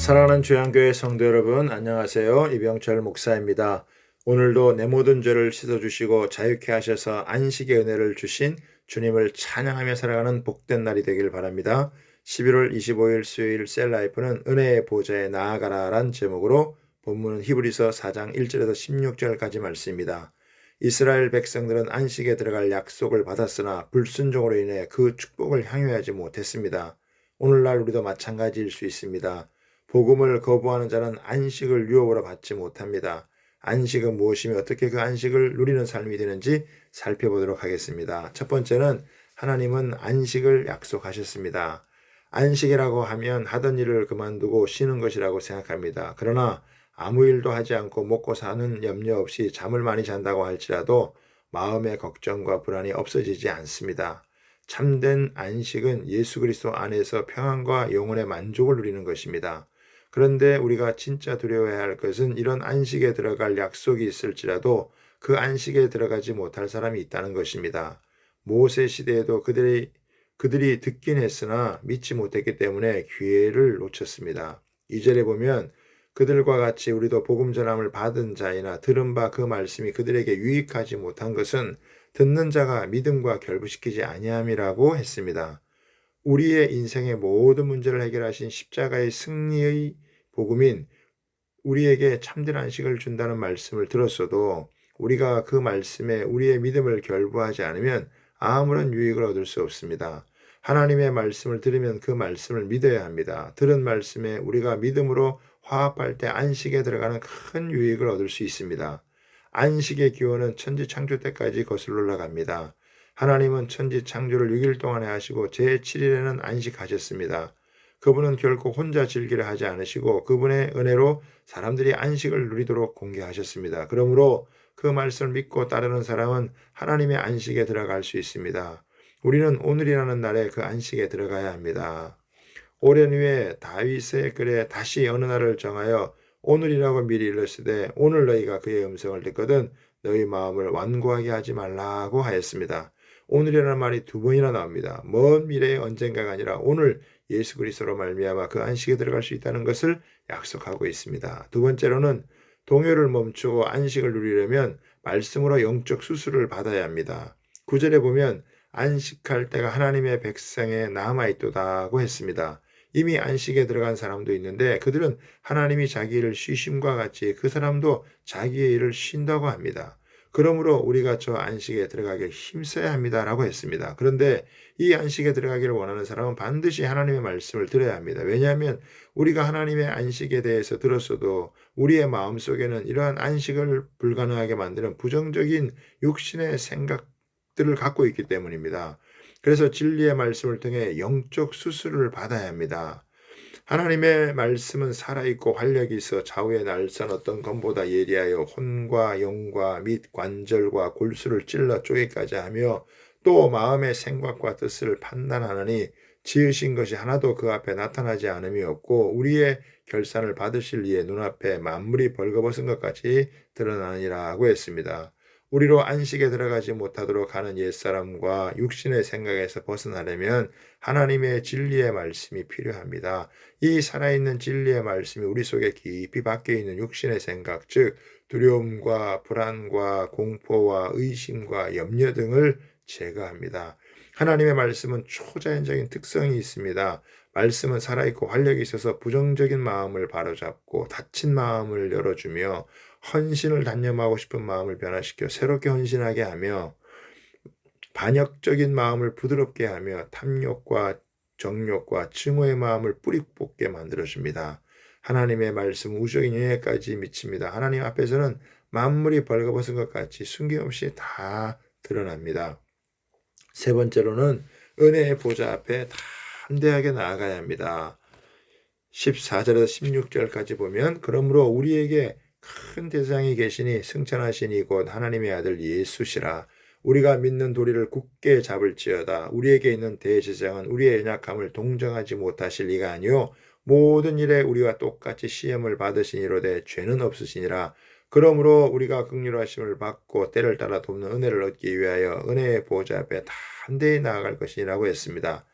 사랑하는 주양교회 성도 여러분, 안녕하세요. 이병철 목사입니다. 오늘도 내 모든 죄를 씻어주시고 자유케 하셔서 안식의 은혜를 주신 주님을 찬양하며 살아가는 복된 날이 되길 바랍니다. 11월 25일 수요일 셀라이프는 은혜의 보좌에 나아가라 란 제목으로 본문은 히브리서 4장 1절에서 16절까지 말씀입니다. 이스라엘 백성들은 안식에 들어갈 약속을 받았으나 불순종으로 인해 그 축복을 향유하지 못했습니다. 오늘날 우리도 마찬가지일 수 있습니다. 복음을 거부하는 자는 안식을 유업으로 받지 못합니다. 안식은 무엇이며 어떻게 그 안식을 누리는 삶이 되는지 살펴보도록 하겠습니다. 첫 번째는 하나님은 안식을 약속하셨습니다. 안식이라고 하면 하던 일을 그만두고 쉬는 것이라고 생각합니다. 그러나 아무 일도 하지 않고 먹고 사는 염려 없이 잠을 많이 잔다고 할지라도 마음의 걱정과 불안이 없어지지 않습니다. 참된 안식은 예수 그리스도 안에서 평안과 영혼의 만족을 누리는 것입니다. 그런데 우리가 진짜 두려워해야 할 것은 이런 안식에 들어갈 약속이 있을지라도 그 안식에 들어가지 못할 사람이 있다는 것입니다. 모세 시대에도 그들이 듣긴 했으나 믿지 못했기 때문에 기회를 놓쳤습니다. 2절에 보면 그들과 같이 우리도 복음 전함을 받은 자이나 들은 바 그 말씀이 그들에게 유익하지 못한 것은 듣는 자가 믿음과 결부시키지 아니함이라고 했습니다. 우리의 인생의 모든 문제를 해결하신 십자가의 승리의 복음인 우리에게 참된 안식을 준다는 말씀을 들었어도 우리가 그 말씀에 우리의 믿음을 결부하지 않으면 아무런 유익을 얻을 수 없습니다. 하나님의 말씀을 들으면 그 말씀을 믿어야 합니다. 들은 말씀에 우리가 믿음으로 화합할 때 안식에 들어가는 큰 유익을 얻을 수 있습니다. 안식의 기원은 천지 창조 때까지 거슬러 올라갑니다. 하나님은 천지 창조를 6일 동안에 하시고 제7일에는 안식하셨습니다. 그분은 결코 혼자 즐기려 하지 않으시고 그분의 은혜로 사람들이 안식을 누리도록 공개하셨습니다. 그러므로 그 말씀을 믿고 따르는 사람은 하나님의 안식에 들어갈 수 있습니다. 우리는 오늘이라는 날에 그 안식에 들어가야 합니다. 오랜 후에 다윗의 글에 다시 어느 날을 정하여 오늘이라고 미리 일렀으되 오늘 너희가 그의 음성을 듣거든 너희 마음을 완고하게 하지 말라고 하였습니다. 오늘이라는 말이 두 번이나 나옵니다. 먼 미래의 언젠가가 아니라 오늘 예수 그리스도로 말미암아 그 안식에 들어갈 수 있다는 것을 약속하고 있습니다. 두 번째로는 동요를 멈추고 안식을 누리려면 말씀으로 영적 수술을 받아야 합니다. 9절에 보면 안식할 때가 하나님의 백성에 남아있도다고 했습니다. 이미 안식에 들어간 사람도 있는데 그들은 하나님이 자기 일을 쉬심과 같이 그 사람도 자기의 일을 쉰다고 합니다. 그러므로 우리가 저 안식에 들어가길 힘써야 합니다라고 했습니다. 그런데 이 안식에 들어가기를 원하는 사람은 반드시 하나님의 말씀을 들어야 합니다. 왜냐하면 우리가 하나님의 안식에 대해서 들었어도 우리의 마음속에는 이러한 안식을 불가능하게 만드는 부정적인 육신의 생각들을 갖고 있기 때문입니다. 그래서 진리의 말씀을 통해 영적 수술을 받아야 합니다. 하나님의 말씀은 살아있고 활력이 있어 좌우에 날선 어떤 검보다 예리하여 혼과 영과 및 관절과 골수를 찔러 쪼개까지 하며 또 마음의 생각과 뜻을 판단하느니 지으신 것이 하나도 그 앞에 나타나지 않음이 없고 우리의 결산을 받으실 이의 눈앞에 만물이 벌거벗은 것 같이 드러나니라고 했습니다. 우리로 안식에 들어가지 못하도록 하는 옛사람과 육신의 생각에서 벗어나려면 하나님의 진리의 말씀이 필요합니다. 이 살아있는 진리의 말씀이 우리 속에 깊이 박혀있는 육신의 생각, 즉 두려움과 불안과 공포와 의심과 염려 등을 제거합니다. 하나님의 말씀은 초자연적인 특성이 있습니다. 말씀은 살아있고 활력이 있어서 부정적인 마음을 바로잡고 닫힌 마음을 열어주며 헌신을 단념하고 싶은 마음을 변화시켜 새롭게 헌신하게 하며 반역적인 마음을 부드럽게 하며 탐욕과 정욕과 증오의 마음을 뿌리 뽑게 만들어줍니다. 하나님의 말씀 우주적인 영예까지 미칩니다. 하나님 앞에서는 만물이 벌거벗은 것 같이 숨김없이 다 드러납니다. 세 번째로는 은혜의 보좌 앞에 담대하게 나아가야 합니다. 14절에서 16절까지 보면 그러므로 우리에게 큰 대장이 계시니 승천하시니 곧 하나님의 아들 예수시라. 우리가 믿는 도리를 굳게 잡을지어다. 우리에게 있는 대제사장은 우리의 연약함을 동정하지 못하실 이가 아니요 모든 일에 우리와 똑같이 시험을 받으시니로되 죄는 없으시니라. 그러므로 우리가 긍휼하심을 받고 때를 따라 돕는 은혜를 얻기 위하여 은혜의 보좌 앞에 담대히 나아갈 것이라고 했습니다.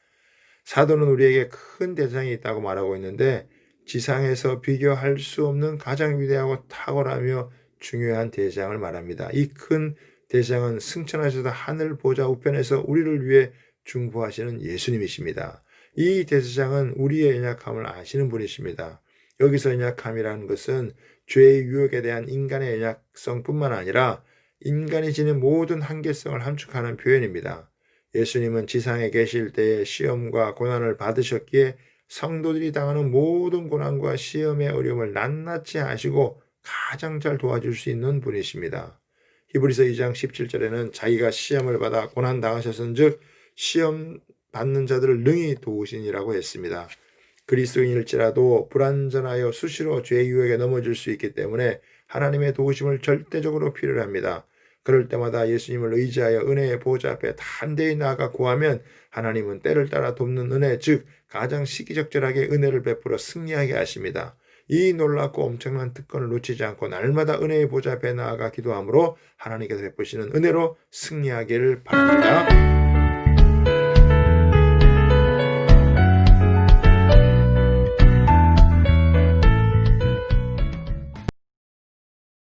사도는 우리에게 큰 대상이 있다고 말하고 있는데 지상에서 비교할 수 없는 가장 위대하고 탁월하며 중요한 대장을 말합니다. 이 큰 대장은 승천하셔서 하늘 보좌 우편에서 우리를 위해 중보하시는 예수님이십니다. 이 대제장은 우리의 연약함을 아시는 분이십니다. 여기서 연약함이라는 것은 죄의 유혹에 대한 인간의 연약성뿐만 아니라 인간이 지닌 모든 한계성을 함축하는 표현입니다. 예수님은 지상에 계실 때에 시험과 고난을 받으셨기에 성도들이 당하는 모든 고난과 시험의 어려움을 낱낱이 아시고 가장 잘 도와줄 수 있는 분이십니다. 히브리서 2장 17절에는 자기가 시험을 받아 고난 당하셨은즉 시험 받는 자들을 능히 도우시니라고 했습니다. 그리스도인일지라도 불완전하여 수시로 죄의 유혹에 넘어질 수 있기 때문에 하나님의 도우심을 절대적으로 필요로 합니다. 그럴 때마다 예수님을 의지하여 은혜의 보좌 앞에 단대히 나아가 구하면 하나님은 때를 따라 돕는 은혜, 즉 가장 시기적절하게 은혜를 베풀어 승리하게 하십니다. 이 놀랍고 엄청난 특권을 놓치지 않고 날마다 은혜의 보좌 앞에 나아가 기도함으로 하나님께서 베푸시는 은혜로 승리하기를 바랍니다.